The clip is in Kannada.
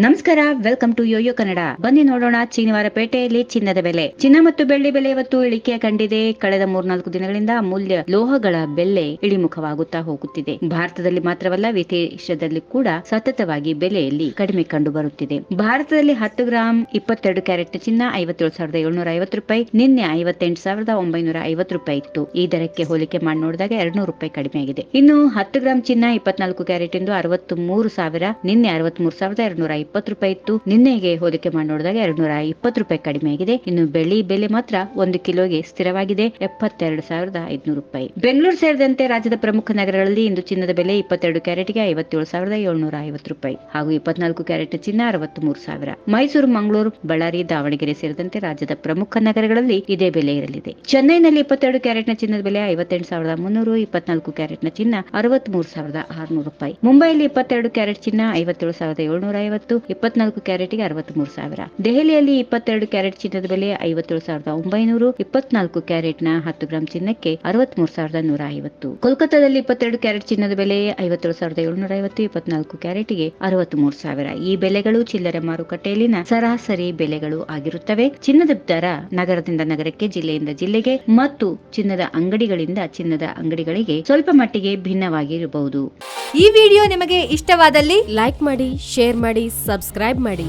ನಮಸ್ಕಾರ, ವೆಲ್ಕಮ್ ಟು ಯೋಯೋ ಕನ್ನಡ. ಬನ್ನಿ ನೋಡೋಣ ಚಿನ್ನವಾರಪೇಟೆಯಲ್ಲಿ ಚಿನ್ನದ ಬೆಲೆ. ಚಿನ್ನ ಮತ್ತು ಬೆಳ್ಳಿ ಬೆಲೆ ಇವತ್ತು ಇಳಿಕೆ ಕಂಡಿದೆ. ಕಳೆದ 3-4 ದಿನಗಳಿಂದ ಅಮೂಲ್ಯ ಲೋಹಗಳ ಬೆಲೆ ಇಳಿಮುಖವಾಗುತ್ತಾ ಹೋಗುತ್ತಿದೆ. ಭಾರತದಲ್ಲಿ ಮಾತ್ರವಲ್ಲ, ವಿದೇಶದಲ್ಲಿ ಕೂಡ ಸತತವಾಗಿ ಬೆಲೆಯಲ್ಲಿ ಕಡಿಮೆ ಕಂಡು ಬರುತ್ತಿದೆ. ಭಾರತದಲ್ಲಿ 10 ಗ್ರಾಂ 22 ಕ್ಯಾರೆಟ್ ಚಿನ್ನ 57,750 ರೂಪಾಯಿ, ನಿನ್ನೆ 58,950 ರೂಪಾಯಿ ಇತ್ತು. ಈ ದರಕ್ಕೆ ಹೋಲಿಕೆ ಮಾಡಿ ನೋಡಿದಾಗ 200 ರೂಪಾಯಿ ಕಡಿಮೆಯಾಗಿದೆ. ಇನ್ನು 10 ಗ್ರಾಂ ಚಿನ್ನ 24 ಕ್ಯಾರೆಟ್ ಇಂದು 63,000, ನಿನ್ನೆ 63,220 ರೂಪಾಯಿ ಇತ್ತು. ನಿನ್ನೆಗೆ ಹೋಲಿಕೆ ಮಾಡಿ ನೋಡಿದಾಗ 220 ರೂಪಾಯಿ ಕಡಿಮೆಯಾಗಿದೆ. ಇನ್ನು ಬೆಳ್ಳಿ ಬೆಲೆ ಮಾತ್ರ 1 ಕಿಲೋಗೆ ಸ್ಥಿರವಾಗಿದೆ, 72,500 ರೂಪಾಯಿ. ಬೆಂಗಳೂರು ಸೇರಿದಂತೆ ರಾಜ್ಯದ ಪ್ರಮುಖ ನಗರಗಳಲ್ಲಿ ಇಂದು ಚಿನ್ನದ ಬೆಲೆ 22 ಕ್ಯಾರೆಟ್ಗೆ 57,750 ರೂಪಾಯಿ ಹಾಗೂ 24 ಕ್ಯಾರೆಟ್ ಚಿನ್ನ 63,000. ಮೈಸೂರು, ಮಂಗಳೂರು, ಬಳ್ಳಾರಿ, ದಾವಣಗೆರೆ ಸೇರಿದಂತೆ ರಾಜ್ಯದ ಪ್ರಮುಖ ನಗರಗಳಲ್ಲಿ ಇದೇ ಬೆಲೆ ಇರಲಿದೆ. ಚೆನ್ನೈನಲ್ಲಿ 22 ಕ್ಯಾರೆಟ್ನ ಚಿನ್ನದ ಬೆಲೆ 58,300, 24 ಕ್ಯಾರೆಟ್ನ ಚಿನ್ನ 63,600 ರೂಪಾಯಿ. ಮುಂಬೈಯಲ್ಲಿ 22 ಕ್ಯಾರೆಟ್ ಚಿನ್ನ 57,750, 24 ಕ್ಯಾರೆಟ್ಗೆ 63,000. ದೆಹಲಿಯಲ್ಲಿ 22 ಕ್ಯಾರೆಟ್ ಚಿನ್ನದ ಬೆಲೆ 57,900, 24 ಕ್ಯಾರೆಟ್ನ 10 ಗ್ರಾಂ ಚಿನ್ನಕ್ಕೆ 63,150. ಕೋಲ್ಕತ್ತಾದಲ್ಲಿ 22 ಕ್ಯಾರೆಟ್ ಚಿನ್ನದ ಬೆಲೆ 57,750, 24 ಕ್ಯಾರೆಟ್ಗೆ 63,000. ಈ ಬೆಲೆಗಳು ಚಿಲ್ಲರೆ ಮಾರುಕಟ್ಟೆಯಲ್ಲಿನ ಸರಾಸರಿ ಬೆಲೆಗಳು ಆಗಿರುತ್ತವೆ. ಚಿನ್ನದ ದರ ನಗರದಿಂದ ನಗರಕ್ಕೆ, ಜಿಲ್ಲೆಯಿಂದ ಜಿಲ್ಲೆಗೆ ಮತ್ತು ಚಿನ್ನದ ಅಂಗಡಿಗಳಿಂದ ಚಿನ್ನದ ಅಂಗಡಿಗಳಿಗೆ ಸ್ವಲ್ಪ ಮಟ್ಟಿಗೆ ಭಿನ್ನವಾಗಿರಬಹುದು. ಈ ವಿಡಿಯೋ ನಿಮಗೆ ಇಷ್ಟವಾದಲ್ಲಿ ಲೈಕ್ ಮಾಡಿ, ಶೇರ್ ಮಾಡಿ, ಸಬ್ಸ್ಕ್ರೈಬ್ ಮಾಡಿ.